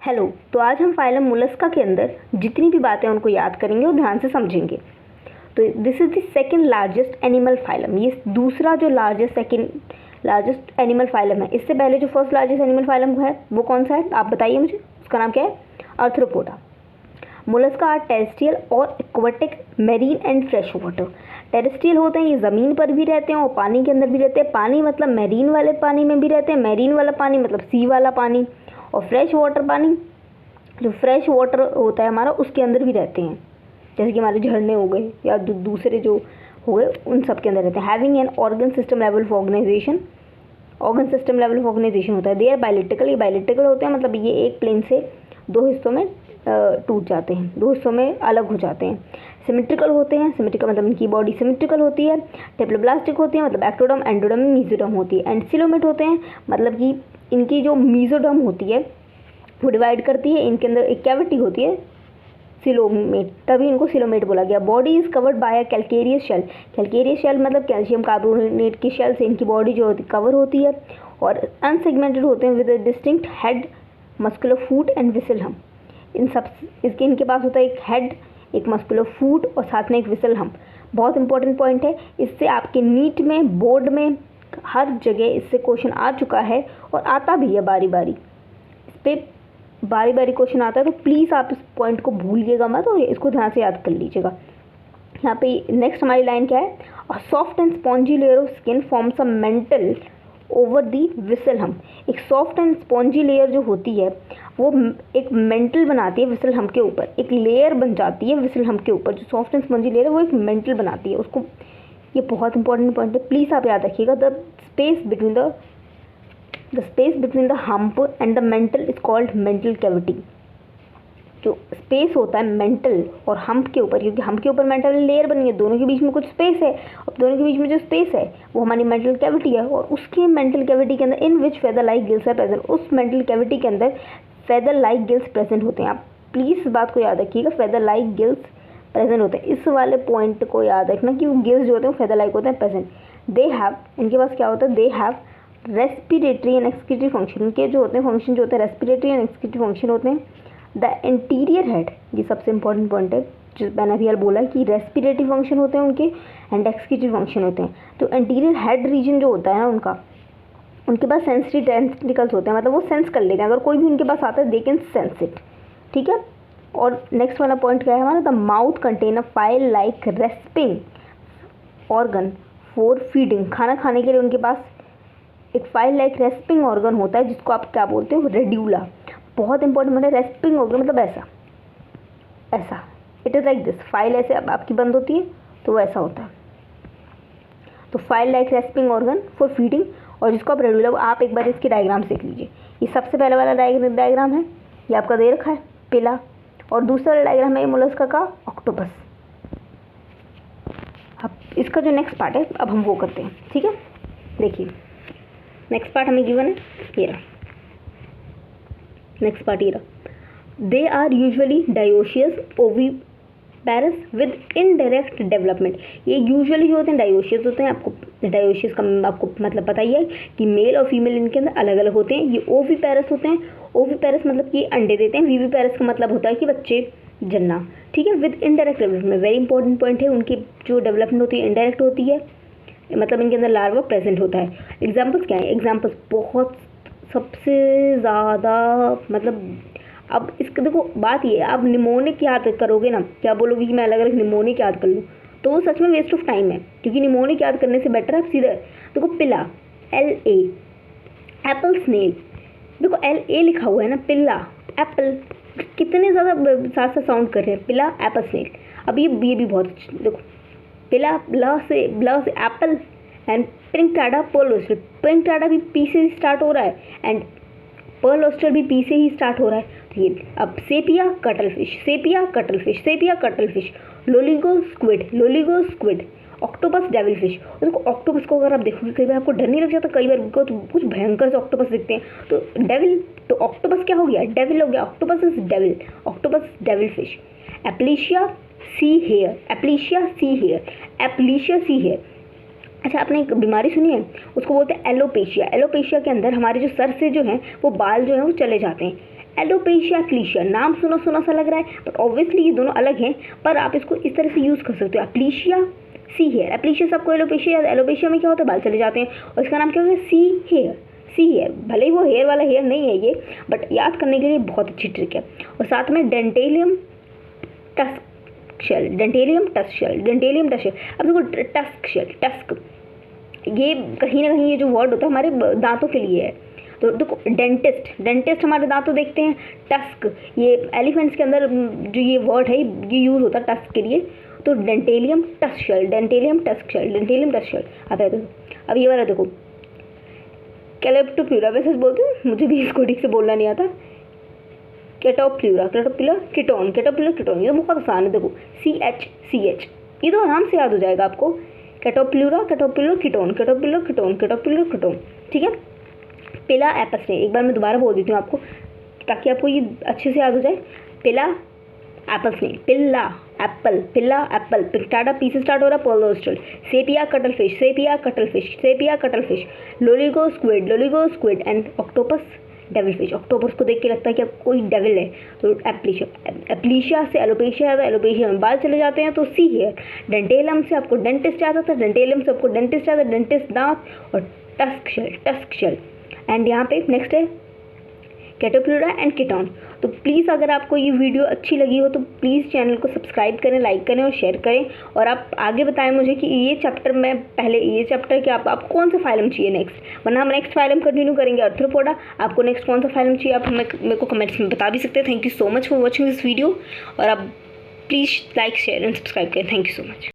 Hello. तो आज हम फाइलम मोलस्का के अंदर जितनी भी बातें उनको याद करेंगे और ध्यान से समझेंगे। तो this is the second largest animal phylum. ये दूसरा जो लार्जेस्ट एनिमल फाइलम है। इससे पहले जो फर्स्ट लार्जेस्ट एनिमल फाइलम है वो कौन सा है, आप बताइए मुझे। उसका नाम क्या है? आर्थ्रोपोडा। मोलस्का आर टेरेस्ट्रियल और aquatic, marine and fresh water. Terrestrial होते हैं, ये ज़मीन पर भी रहते हैं और पानी के अंदर भी रहते हैं। पानी मतलब मेरीन वाले पानी में भी रहते हैं, मेरीन वाला पानी मतलब सी वाला पानी, और फ्रेश वाटर पानी जो फ्रेश वाटर होता है हमारा उसके अंदर भी रहते हैं, जैसे कि हमारे झरने हो गए या दूसरे जो हो गए उन सब के अंदर रहते हैं। Having an organ system level of organisation होता है। दे आर बायलिटिकल, ये बायलिटिकल होते हैं, मतलब ये एक प्लेन से दो हिस्सों में टूट जाते हैं, दो हिस्सों में अलग हो जाते हैं। सिमेट्रिकल होते हैं, सिमेट्रिकल मतलब इनकी बॉडी सिमेट्रिकल होती है। टेप्लोब्लास्टिक होती है, मतलब एक्टोडर्म, एंडोडर्म, मीजोडर्म होती है। एंड सिलोमेट होते हैं, मतलब कि इनकी जो मीजोडर्म होती है वो डिवाइड करती है, इनके अंदर एक कैविटी होती है सिलोमेट, तभी इनको सिलोमेट बोला गया। Body is covered by a calcareous shell. Calcareous shell मतलब कैल्शियम कार्बोनेट की शेल से इनकी बॉडी जो होती कवर होती है, और अनसेगमेंटेड होते हैं with a distinct head, muscular foot and whistle हम। इनके पास होता है एक हेड, एक मस्कुलर फूट और साथ में एक विसल हम। बहुत इंपॉर्टेंट पॉइंट है, इससे आपके नीट में, बोर्ड में, हर जगह इससे क्वेश्चन आ चुका है और आता भी है बारी बारी। इस पर बारी बारी क्वेश्चन आता है, तो प्लीज़ आप इस पॉइंट को भूलिएगा मत और इसको ध्यान से याद कर लीजिएगा। यहाँ पे नेक्स्ट हमारी लाइन क्या है? A soft and spongy layer of skin forms a mental over the whistle हम। एक सॉफ्ट एंड स्पॉन्जी लेयर जो होती है वो एक मेंटल बनाती है विसल हम के ऊपर, एक लेयर बन जाती है विसल हम के ऊपर। जो सॉफ्ट एंड स्पॉन्जी लेयर है वो एक मेंटल बनाती है उसको। ये बहुत इंपॉर्टेंट पॉइंट है, प्लीज़ आप याद रखिएगा। The space between the hump and the mental is called mantle cavity. जो स्पेस होता है मेंटल और हम्प के ऊपर, क्योंकि हम्प के ऊपर मेंटल लेयर बनी है, दोनों के बीच में कुछ स्पेस है, और दोनों के बीच में जो स्पेस है वो हमारी मेंटल कैविटी है। और उसके मेंटल कैविटी के अंदर in which feather like gills are present, उस मेंटल कैविटी के अंदर फेदर लाइक गिल्स प्रेजेंट होते हैं। आप प्लीज़ इस बात को याद रखिएगा, फेदर लाइक गिल्स प्रेजेंट होते हैं। इस वाले पॉइंट को याद रखना कि वो गिल्स जो होते हैं वो फेदर लाइक होते हैं प्रेजेंट। दे हैव, इनके पास क्या होता है? They have respiratory and excretory function. इनके जो होते हैं फंक्शन जो होते हैं रेस्पिरेटरी एंड एक्सक्रीटरी फंक्शन होते हैं। द इंटीरियर हेड, ये सबसे इंपॉर्टेंट पॉइंट है जो मैंने अभी बोला कि रेस्पिरेटरी फंक्शन होते हैं उनके एंड एक्सक्रीटरी फंक्शन होते हैं। तो इंटीरियर हेड रीजन जो होता है ना उनका, उनके पास सेंसरी टेंटिकल्स होते हैं, मतलब वो सेंस कर लेते हैं, अगर कोई भी उनके पास आता है दे कैन सेंस इट। ठीक है। और नेक्स्ट वाला पॉइंट क्या है हमारा? The mouth contain a file like respiring organ for feeding. खाना खाने के लिए उनके पास एक फाइल लाइक रेस्पिंग ऑर्गन होता है, जिसको आप क्या बोलते हो? रेड्यूला। बहुत इंपॉर्टेंट मतलब रेस्पिंग ऑर्गन मतलब ऐसा it is like this. File ऐसे अब आपकी बंद होती है तो वो ऐसा होता है। तो file like respiring organ for feeding, और जिसको आप रेड्यूला, आप एक बार इसकी डायग्राम देख लीजिए। ये सबसे पहले वाला डायग्राम है, ये आपका दे रखा है पिला, और दूसरा वाला डायग्राम है मोलस्का का ऑक्टोपस। अब इसका जो नेक्स्ट पार्ट है अब हम वो करते हैं। ठीक है, देखिए नेक्स्ट पार्ट हमें गिवन है, ये रहा नेक्स्ट पार्ट, ये रहा। They are usually dioecious oviparous with indirect development. ये यूजुअली जो होते हैं डायोशियस होते हैं। आपको डायोशियस का आपको मतलब पता ही है कि मेल और फीमेल इनके अंदर अलग अलग होते हैं। ये ओविपेरस होते हैं। ओविपेरस मतलब कि अंडे देते हैं। विविपेरस का मतलब होता है कि बच्चे जन्ना। ठीक है। With indirect development, very important point है, उनकी जो डेवलपमेंट होती है इनडायरेक्ट होती है, मतलब इनके अंदर लार्वा प्रेजेंट होता है। एग्जाम्पल्स क्या है? एग्जाम्पल्स बहुत सबसे ज़्यादा, मतलब अब इसका देखो बात ये है, आप निमोनिक याद करोगे ना, क्या बोलोगे कि मैं अलग अलग निमोनिक याद कर लूँ, तो वो सच में वेस्ट ऑफ टाइम है, क्योंकि निमोनिक याद करने से बेटर है आप सीधा देखो पिला, LA, एप्पल स्नेल, देखो LA लिखा हुआ है ना, पिल्ला एप्पल, कितने ज़्यादा साथ साथ साउंड कर रहे हैं, पिला एप्पल स्नेल। अब ये भी बहुत देखो, पिला ब्ला से apple, and Pinctada pearl oyster. Pinctada भी पी से ही स्टार्ट हो रहा है, एंड पर्ल ऑयस्टर भी पी से ही स्टार्ट हो रहा है। तो ये अब sepia cuttle fish, Loligo squid, octopus devil fish. देखो ऑक्टोपस को अगर आप देखोगे कई बार आपको डर नहीं लग जाता, कई बार तो कुछ भयंकर से ऑक्टोपस दिखते हैं। तो डेविल, तो ऑक्टोपस क्या हो गया? डेविल हो गया। Octopus is devil, octopus devil fish. Aplysia sea hare. अच्छा, आपने एक बीमारी सुनी है, उसको बोलते हैं एलोपेशिया। एलोपेशिया के अंदर हमारे जो सर से जो है वो बाल जो है वो चले जाते हैं। एलोपेशिया, एप्लीशिया, नाम सुना सुना सा लग रहा है बट ऑब्वियसली ये दोनों अलग हैं, पर आप इसको इस तरह से यूज़ कर सकते हो। एप्लीशिया, सी हेयर, एप्लीशिया सबको एलोपेशिया, एलोपेशिया में क्या होता है, बाल चले जाते हैं, और इसका नाम क्या होगा, सी हेयर। सी हेयर, भले ही वो हेयर वाला हेयर नहीं है ये, बट याद करने के लिए बहुत अच्छी ट्रिक है। और साथ में Dentalium tusk shell, Dentalium tusk shell, Dentalium tusk shell. अब देखो टस्क शेल, टस्क, ये कहीं ना कहीं ये जो वर्ड होता है हमारे दांतों के लिए है। तो देखो डेंटिस्ट, डेंटिस्ट हमारे दांतों देखते हैं। टस्क, ये एलिफेंट्स के अंदर जो ये वर्ड है ये यूज़ होता है टस्क के लिए। तो Dentalium tusk shell, Dentalium tusk shell, Dentalium tusk shell आता है। अब ये वाला देखो कैलेप्टोप्लूरा, वैसे बोलती हूँ, मुझे भी इसको ठीक से बोलना नहीं आता। कैटोप्लूरा, कैटोप्लूरा कीटोन, कैटोप्लूरा कीटोन, ये बहुत आसान है। देखो CH, ये तो आराम से याद हो जाएगा आपको। कैटोप्लूरा, कैटोप्लूरा कीटोन, कैटोप्लूरा कीटोन, कैटोप्लूरा कीटोन, ठीक है। पिला एपस ने, एक बार मैं दोबारा बोल देती हूँ आपको ताकि आपको ये अच्छे से याद हो जाए। पिला एपल्स ने, Pila apple, Pila apple, Pinctada P से स्टार्ट हो रहा है, पोलोस्टल, Sepia cuttle fish, Sepia cuttle fish, Sepia cuttle fish, Loligo squid and octopus devil fish. Octopus को देख के लगता है कि अब कोई डेविल है। तो एप्लीशिया, एप्लीशिया से एलोपेशिया आता है, एलोपेशिया में बाल चले जाते हैं तो सी हेयर। डेंटेलम से आपको डेंटिस्ट आता था, डेंटेलम से आपको डेंटिस्ट आता है, डेंटिस्ट दांत, और tusk shell, tusk shell. And यहाँ पे नेक्स्ट है कैटोप्लूरा एंड कीटोन। तो प्लीज़ अगर आपको ये वीडियो अच्छी लगी हो तो प्लीज़ चैनल को सब्सक्राइब करें, लाइक करें और शेयर करें। और आप आगे बताएं मुझे कि ये चैप्टर में पहले ये चैप्टर कि आप कौन सा फाइलम चाहिए नेक्स्ट, वरना हम नेक्स्ट फाइलम कंटिन्यू करेंगे आर्थ्रोपोडा। आपको नेक्स्ट कौन सा फाइलम चाहिए आप हमें मेरे को कमेंट्स में बता भी सकते हैं। Thank you so much for watching this video, और आप please like share and subscribe करें। Thank you so much.